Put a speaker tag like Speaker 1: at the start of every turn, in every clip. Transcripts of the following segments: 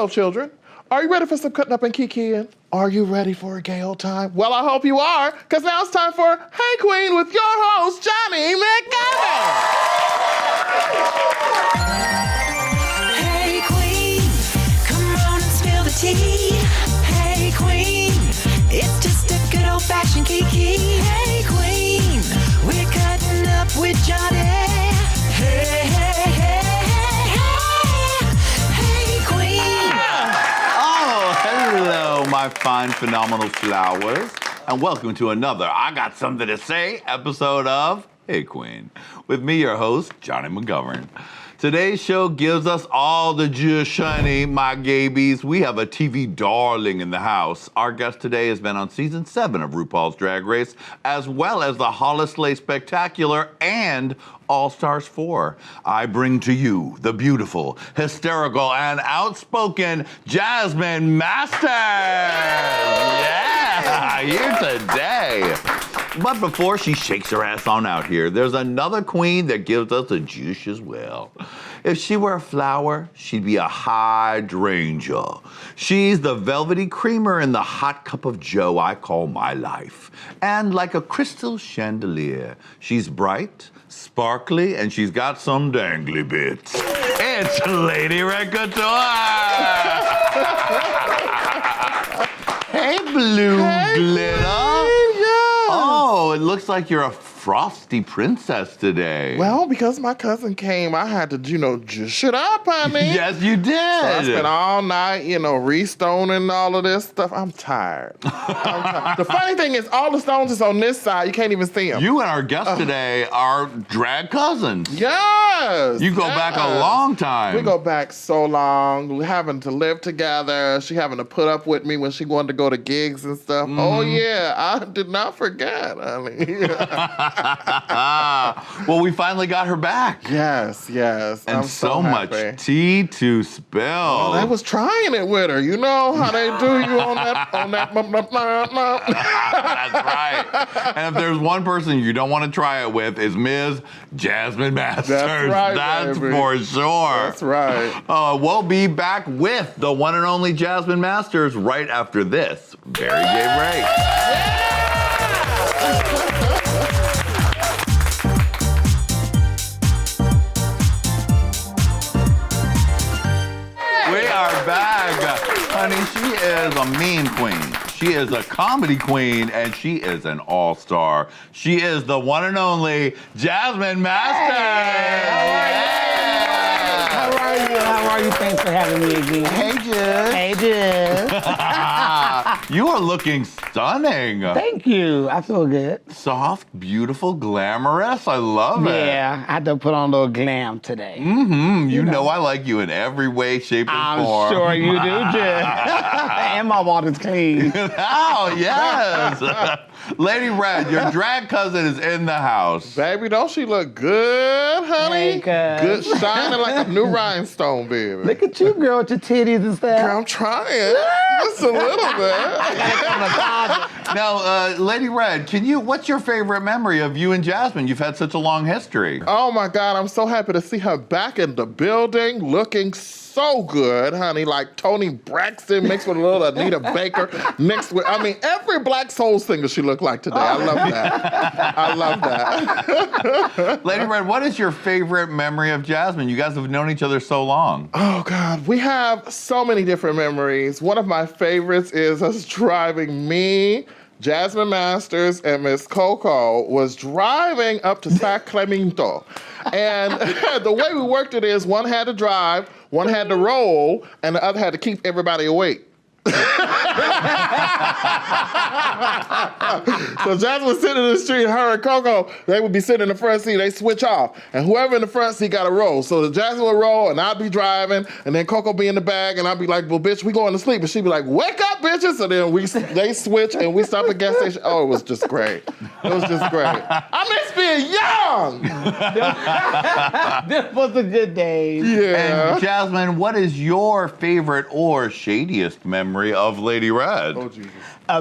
Speaker 1: Hello, children. Are you ready for some cutting up and kikiing? Are you ready for a gay old time? Well, I hope you are, because now it's time for Hey Qween with your host, Jonny McGovern.
Speaker 2: Hey Qween, come on and spill the tea. Hey Qween, it's just a good old-fashioned kiki. Hey Qween, we're cutting up with Jonny. Hey, hey, hey, hey Qween.
Speaker 3: Oh, hello, my fine, phenomenal flowers, and welcome to another I Got Something to Say episode of Hey Qween, with me, your host, Jonny McGovern. Today's show gives us all the juice, honey, my gabies. We have a TV darling in the house. Our guest today has been on season 7 of RuPaul's Drag Race, as well as the Holi-Slay Spectacular and All-Stars 4. I bring to you the beautiful, hysterical, and outspoken Jasmine Masters. Yeah, here today. But before she shakes her ass on out here, there's another queen that gives us a juice as well. If she were a flower, she'd be a hydrangea. She's the velvety creamer in the hot cup of joe I call my life. And like a crystal chandelier, she's bright, sparkly, and she's got some dangly bits. It's Lady Wrenn Couture! Hey, blue glitter! Oh, it looks like you're a frosty princess today.
Speaker 1: Well, because my cousin came, I had to, juice it up, honey.
Speaker 3: Yes, you did.
Speaker 1: So I spent all night, restoning all of this stuff. I'm tired. The funny thing is, all the stones is on this side. You can't even see them.
Speaker 3: You and our guest today are drag cousins.
Speaker 1: Yes.
Speaker 3: You go back a long time.
Speaker 1: We go back so long. We're having to live together. She having to put up with me when she wanted to go to gigs and stuff. Oh, yeah. I did not forget, honey.
Speaker 3: Well, we finally got her back.
Speaker 1: Yes.
Speaker 3: And
Speaker 1: I'm
Speaker 3: so
Speaker 1: happy.
Speaker 3: much tea to spill.
Speaker 1: Well, I was trying it with her. You know how they do you on that.
Speaker 3: That's right. And if there's one person you don't want to try it with, is Ms. Jasmine Masters.
Speaker 1: That's right,
Speaker 3: That's
Speaker 1: baby.
Speaker 3: for sure.
Speaker 1: That's right.
Speaker 3: We'll be back with the one and only Jasmine Masters right after this very gay break. We are back. Honey, she is a mean queen. She is a comedy queen, and she is an all-star. She is the one and only Jasmine Masters.
Speaker 4: How are you? Thanks for having me again.
Speaker 3: Hey, Jess.
Speaker 4: Hey, Jess.
Speaker 3: You are looking stunning.
Speaker 4: Thank you. I feel good.
Speaker 3: Soft, beautiful, glamorous. I love it.
Speaker 4: Yeah, I had to put on a little glam today.
Speaker 3: Mm-hmm. You know I like you in every way, shape, and form.
Speaker 4: I'm sure you do, Jess. And my water's clean.
Speaker 3: Oh, yes. Lady Wrenn, your drag cousin is in the house.
Speaker 1: Baby, don't she look good, honey?
Speaker 4: Hey,
Speaker 1: good, shining like a new rhinestone, baby.
Speaker 4: Look at you, girl, with your titties and stuff.
Speaker 1: Girl, I'm trying. Just a little bit.
Speaker 3: Now, Lady Wrenn, what's your favorite memory of you and Jasmine? You've had such a long history.
Speaker 1: Oh my God, I'm so happy to see her back in the building, looking so good, honey. Like Toni Braxton mixed with a little Anita Baker, mixed with, every Black Soul singer she looked like today. I love that.
Speaker 3: Lady Wrenn, what is your favorite memory of Jasmine? You guys have known each other so long.
Speaker 1: Oh God, we have so many different memories. One of my favorites is us driving me, Jasmine Masters, and Miss Coco was driving up to Sacramento. And the way we worked it is one had to drive, one had to roll, and the other had to keep everybody awake. So Jasmine was sitting in the street, her and Coco, they would be sitting in the front seat, they switch off. And whoever in the front seat got to roll. So Jasmine would roll and I'd be driving, and then Coco be in the bag, and I'd be like, well, bitch, we going to sleep. And she'd be like, wake up, bitches. So then they switch and we stop at gas station. Oh, it was just great. It was just great. I miss being young.
Speaker 4: This was a good day.
Speaker 1: Yeah.
Speaker 3: And Jasmine, what is your favorite or shadiest memory of Lady Wrenn?
Speaker 1: Oh, Jesus.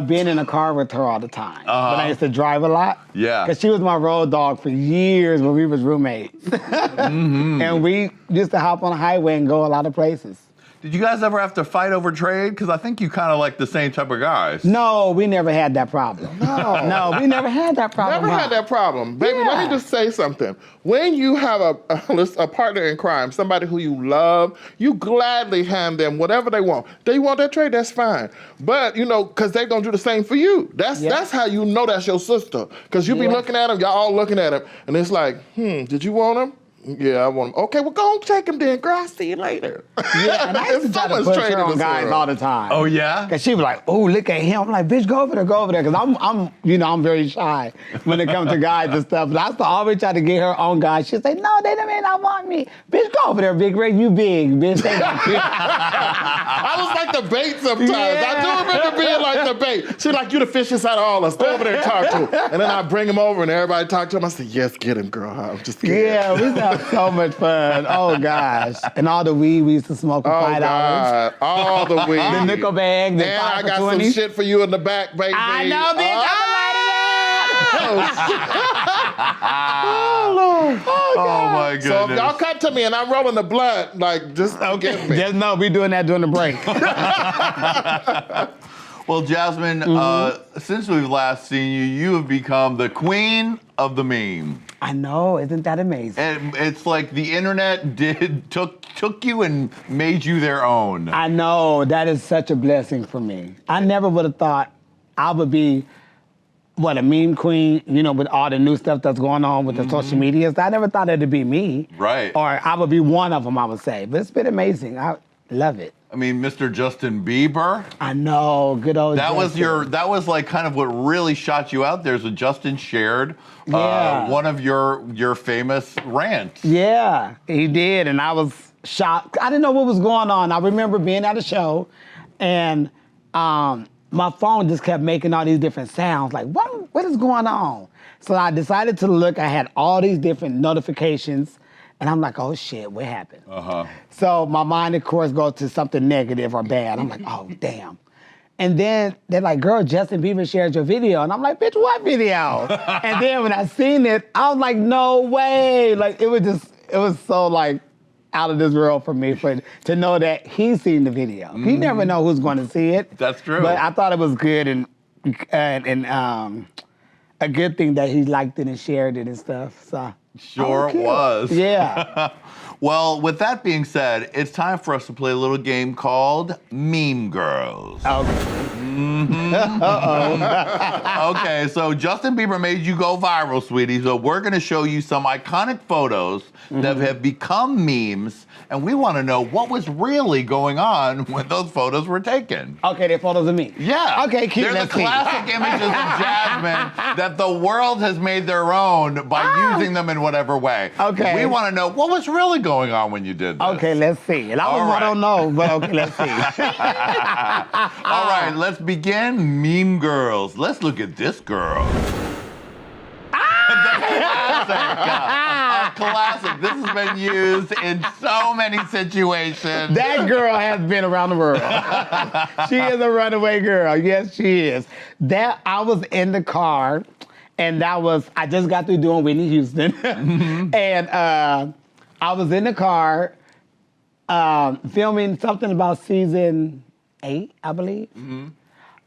Speaker 4: Being in a car with her all the time. But I used to drive a lot.
Speaker 3: Yeah.
Speaker 4: Because she was my road dog for years when we was roommates. And we used to hop on the highway and go a lot of places.
Speaker 3: Did you guys ever have to fight over trade? Because I think you kind of like the same type of guys.
Speaker 4: No, we never had that problem. No, we never had that problem.
Speaker 1: Never had that problem. Baby, let me just say something. When you have a partner in crime, somebody who you love, you gladly hand them whatever they want. They want that trade, that's fine. But, because they're going to do the same for you. That's how you know that's your sister. Because you be looking at them, y'all all looking at them, and it's like, did you want him? Yeah, I want him. Okay, well, go and take him then, girl. I'll see you later.
Speaker 4: Yeah, and I used to try to push her on guys all the time.
Speaker 3: Oh, yeah?
Speaker 4: Because she was like, oh, look at him. I'm like, bitch, go over there. Because I'm very shy when it comes to guys and stuff. But I used to always try to get her on guys. She'd say, no, they may not want me. Bitch, go over there, Big Ray. You big, bitch. They don't care.
Speaker 1: I was like the bait sometimes. I do remember being like the bait. She like, you the fishiest out of all us. Go over there and talk to him. And then I bring him over and everybody talk to him. I say, yes, get him, girl. I'm just kidding.
Speaker 4: Yeah, we have so much fun. Oh, gosh. And all the weed we used to smoke for $5.
Speaker 1: All the weed.
Speaker 4: The nickel bag, the
Speaker 1: and
Speaker 4: 5
Speaker 1: I
Speaker 4: for
Speaker 1: got
Speaker 4: 20.
Speaker 1: some shit for you in the back, baby.
Speaker 4: I know, bitch.
Speaker 1: Oh, Lord.
Speaker 3: Oh, my goodness.
Speaker 1: So if y'all come to me and I'm rolling the blunt, like, just get me.
Speaker 4: Just know we doing that during the break.
Speaker 3: Well, Jasmine, since we've last seen you, you have become the queen of the meme.
Speaker 4: I know, isn't that amazing?
Speaker 3: And it's like the internet took you and made you their own.
Speaker 4: I know, that is such a blessing for me. I never would have thought I would be, a meme queen, with all the new stuff that's going on with the social medias. I never thought it'd be me.
Speaker 3: Right.
Speaker 4: Or I would be one of them, I would say. But it's been amazing. I love it.
Speaker 3: I mean, Mr. Justin Bieber.
Speaker 4: I know, good old Justin.
Speaker 3: That was like kind of what really shot you out there. So Justin shared one of your famous rants.
Speaker 4: Yeah, he did, and I was shocked. I didn't know what was going on. I remember being at a show, and my phone just kept making all these different sounds. Like, what is going on? So I decided to look. I had all these different notifications. And I'm like, oh shit, what happened? So my mind, of course, goes to something negative or bad. I'm like, oh damn. And then they're like, girl, Justin Bieber shared your video. And I'm like, bitch, what video? And then when I seen it, I was like, no way. Like, it was so like out of this world for me to know that he seen the video. You never know who's going to see it.
Speaker 3: That's true.
Speaker 4: But I thought it was good and a good thing that he liked it and shared it and stuff. So.
Speaker 3: Sure it was.
Speaker 4: Yeah.
Speaker 3: Well, with that being said, it's time for us to play a little game called Meme Girls.
Speaker 4: Okay.
Speaker 3: Okay, so Justin Bieber made you go viral, sweetie. So we're going to show you some iconic photos that have become memes, and we want to know what was really going on when those photos were taken.
Speaker 4: Okay, they're photos of me.
Speaker 3: Yeah.
Speaker 4: Okay, cute.
Speaker 3: They're the classic images of Jasmine that the world has made their own by using them in whatever way.
Speaker 4: Okay.
Speaker 3: We want to know what was really going on when you did this.
Speaker 4: Okay, let's see. And I don't know, but okay, let's see.
Speaker 3: All right, let's begin. Meme Girls. Let's look at this girl. A classic. This has been used in so many situations.
Speaker 4: That girl has been around the world. She is a runaway girl. Yes, she is. I was in the car, and I just got through doing Whitney Houston. And I was in the car filming something about season 8, I believe.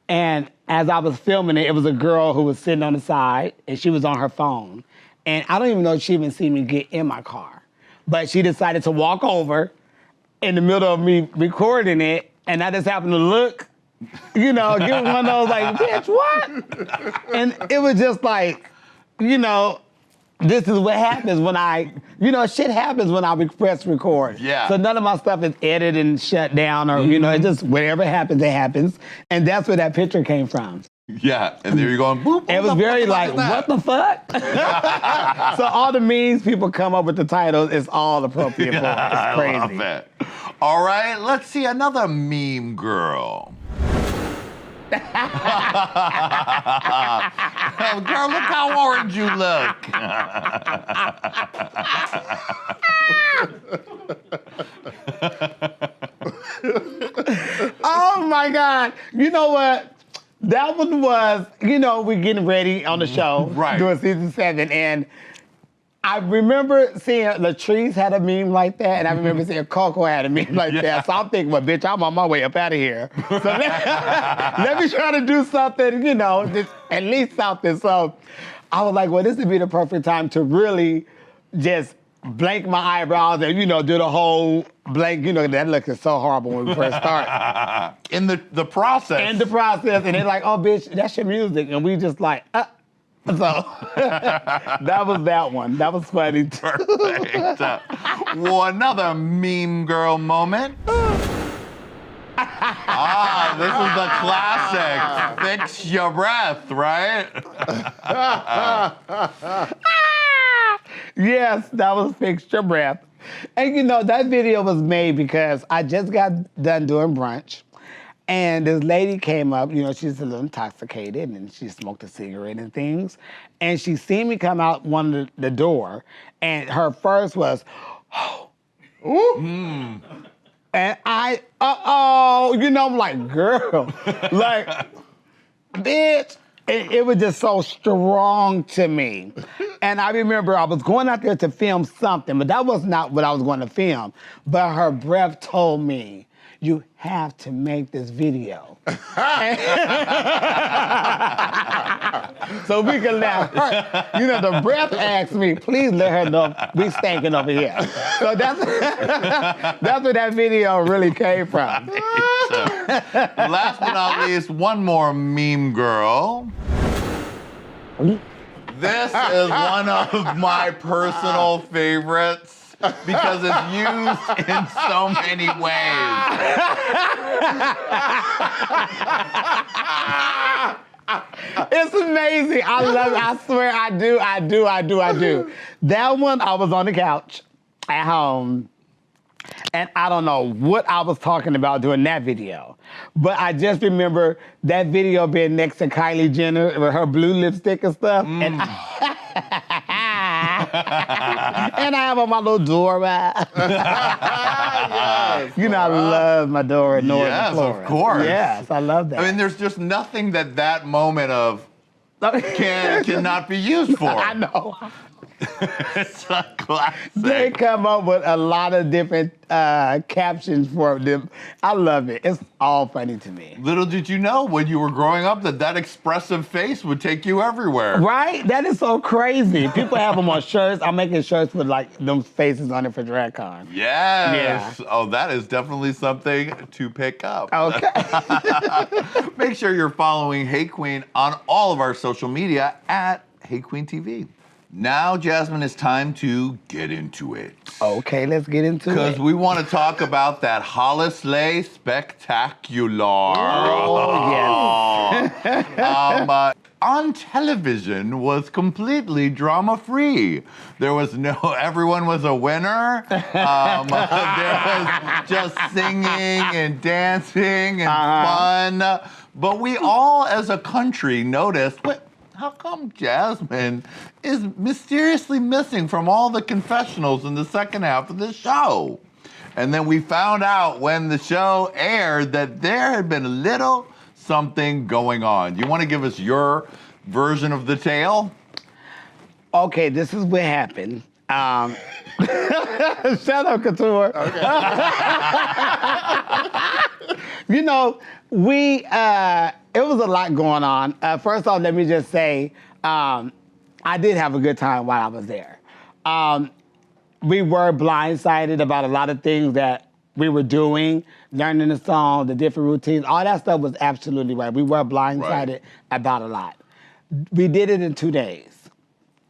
Speaker 4: And as I was filming it, it was a girl who was sitting on the side, and she was on her phone. And I don't even know if she even seen me get in my car. But she decided to walk over in the middle of me recording it, and I just happened to look, give one of those like, bitch, what? And it was just like, this is what happens when shit happens when I press record.
Speaker 3: Yeah.
Speaker 4: So none of my stuff is edited and shut down or, it just, whatever happens, it happens. And that's where that picture came from.
Speaker 3: Yeah, and there you're going, boop.
Speaker 4: It was very like, what the fuck? So all the memes people come up with the titles, it's all appropriate for it. It's crazy.
Speaker 3: I love it. All right, let's see another meme girl. Oh, girl, look how orange you look.
Speaker 4: Oh my God. You know what? That one was, we're getting ready on the show.
Speaker 3: Right.
Speaker 4: Doing season 7, and I remember seeing Latrice had a meme like that, and I remember seeing Coco had a meme like that. So I'm thinking, well, bitch, I'm on my way up out of here. So let me try to do something, just at least something. So I was like, well, this would be the perfect time to really just blank my eyebrows and, do the whole blank, that look is so horrible when we first start.
Speaker 3: In the process.
Speaker 4: In the process, and they're like, oh, bitch, that's your music. And we just like, So that was that one. That was funny too.
Speaker 3: Perfect. Well, another meme girl moment. This is the classic. Fix your breath, right?
Speaker 4: Yes, that was Fix Your Breath. And that video was made because I just got done doing brunch. And this lady came up, she's a little intoxicated and she smoked a cigarette and things. And she seen me come out the door and her first was, oh. Ooh. And I'm like, girl, like, bitch. It was just so strong to me. And I remember I was going out there to film something, but that was not what I was going to film. But her breath told me, you have to make this video. So we can let her, the breath asked me, please let her know we stinking over here. So that's where that video really came from.
Speaker 3: Last but not least, one more meme girl. This is one of my personal favorites because it's used in so many ways.
Speaker 4: It's amazing. I love it. I swear I do. That one, I was on the couch at home. And I don't know what I was talking about during that video. But I just remember that video being next to Kylie Jenner with her blue lipstick and stuff. And I have on my little Dora.
Speaker 1: Yes.
Speaker 4: I love my Dora Nora.
Speaker 3: Yes, of course.
Speaker 4: Yes, I love that.
Speaker 3: I mean, there's just nothing that moment of cannot be used for.
Speaker 4: I know.
Speaker 3: It's a classic.
Speaker 4: They come up with a lot of different captions for them. I love it. It's all funny to me.
Speaker 3: Little did you know when you were growing up that expressive face would take you everywhere.
Speaker 4: Right? That is so crazy. People have them on shirts. I'm making shirts with like them faces on it for DragCon.
Speaker 3: Yes.
Speaker 4: Yeah.
Speaker 3: Oh, that is definitely something to pick up.
Speaker 4: Okay.
Speaker 3: Make sure you're following Hey Qween on all of our social media at Hey Qween TV. Now, Jasmine, it's time to get into it.
Speaker 4: Okay, let's get into it.
Speaker 3: Because we want to talk about that Holi-Slay spectacular.
Speaker 4: Oh, yes.
Speaker 3: On television was completely drama-free. There was everyone was a winner. There was just singing and dancing and fun. But we all, as a country, noticed, how come Jasmine is mysteriously missing from all the confessionals in the second half of the show? And then we found out when the show aired that there had been a little something going on. You want to give us your version of the tale?
Speaker 4: Okay, this is what happened. Shut up, Couture. Okay. It was a lot going on. First off, let me just say, I did have a good time while I was there. We were blindsided about a lot of things that we were doing, learning the song, the different routines, all that stuff was absolutely right. We were blindsided about a lot. We did it in 2 days.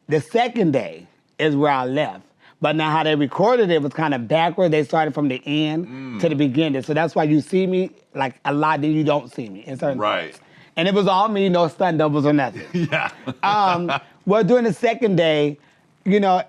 Speaker 4: The second day is where I left. But now how they recorded it was kind of backward. They started from the end to the beginning. So that's why you see me like a lot that you don't see me in certain parts. And it was all me, no stunt doubles or nothing.
Speaker 3: Yeah.
Speaker 4: Well, during the second day, it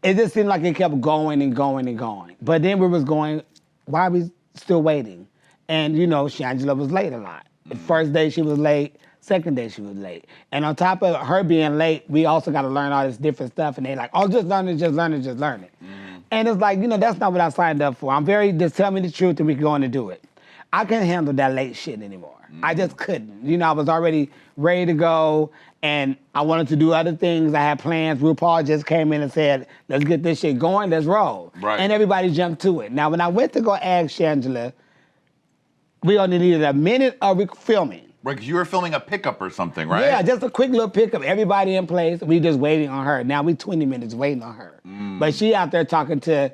Speaker 4: just seemed like it kept going and going and going. But then we was going, why are we still waiting? And, Shangela was late a lot. The first day she was late. Second day she was late. And on top of her being late, we also got to learn all this different stuff. And they like, oh, just learn it, just learn it, just learn it. And it's like, that's not what I signed up for. Just tell me the truth and we can go on and do it. I couldn't handle that late shit anymore. I just couldn't. I was already ready to go. And I wanted to do other things. I had plans. RuPaul just came in and said, let's get this shit going, let's roll.
Speaker 3: Right.
Speaker 4: And everybody jumped to it. Now, when I went to go ask Shangela, we only needed a minute of filming.
Speaker 3: Right, because you were filming a pickup or something, right?
Speaker 4: Yeah, just a quick little pickup. Everybody in place. We just waiting on her. Now we 20 minutes waiting on her. But she out there talking to,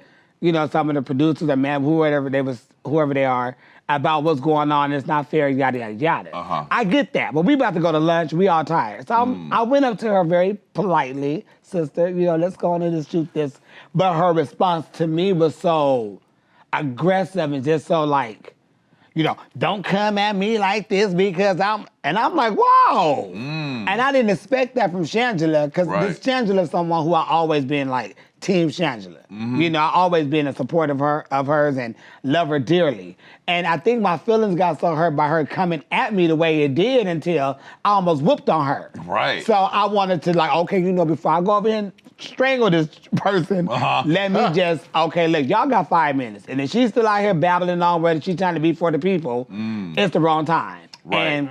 Speaker 4: some of the producers or man, whoever they are, about what's going on. It's not fair, yada, yada, yada. I get that, but we about to go to lunch. We all tired. So I went up to her very politely, sister, let's go on and just shoot this. But her response to me was so aggressive and just so like, don't come at me like this because I'm like, wow. And I didn't expect that from Shangela because this Shangela is someone who I always been like, Team Shangela. I always been a supporter of hers and love her dearly. And I think my feelings got so hurt by her coming at me the way it did until I almost whooped on her.
Speaker 3: Right.
Speaker 4: So I wanted to like, okay, before I go over here and strangle this person, let me just, okay, look, y'all got 5 minutes. And if she's still out here babbling on whether she's trying to be for the people, it's the wrong time.
Speaker 3: Right.
Speaker 4: And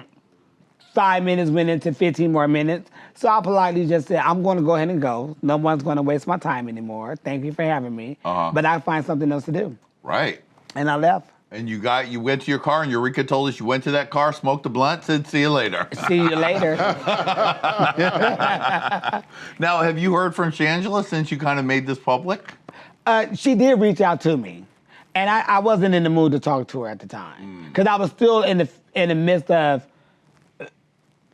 Speaker 4: 5 minutes went into 15 more minutes. So I politely just said, I'm going to go ahead and go. No one's going to waste my time anymore. Thank you for having me. But I'll find something else to do.
Speaker 3: Right.
Speaker 4: And I left.
Speaker 3: And you went to your car, and Eureka told us you went to that car, smoked a blunt, said, see you later.
Speaker 4: See you later.
Speaker 3: Now, have you heard from Shangela since you kind of made this public?
Speaker 4: She did reach out to me. And I wasn't in the mood to talk to her at the time. Because I was still in the midst of,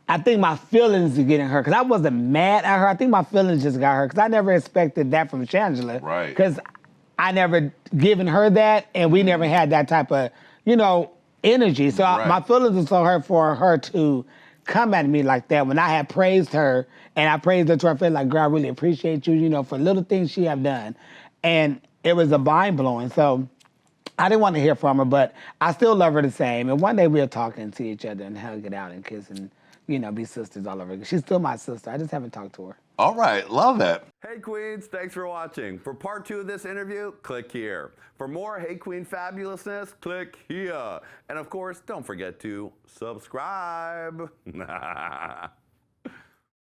Speaker 4: I think my feelings are getting hurt. Because I wasn't mad at her. I think my feelings just got hurt. Because I never expected that from Shangela.
Speaker 3: Right.
Speaker 4: Because I never given her that, and we never had that type of, energy. So my feelings are so hurt for her to come at me like that when I had praised her, and I praised her to her face like, girl, I really appreciate you, for little things she have done. And it was a mind-blowing. So I didn't want to hear from her, but I still love her the same. And one day we'll talk and see each other and hug it out and kiss and, be sisters all over again. She's still my sister. I just haven't talked to her.
Speaker 3: All right, love it.
Speaker 5: Hey Queens, thanks for watching. For part 2 of this interview, click here. For more Hey Qween fabulousness, click here. And of course, don't forget to subscribe.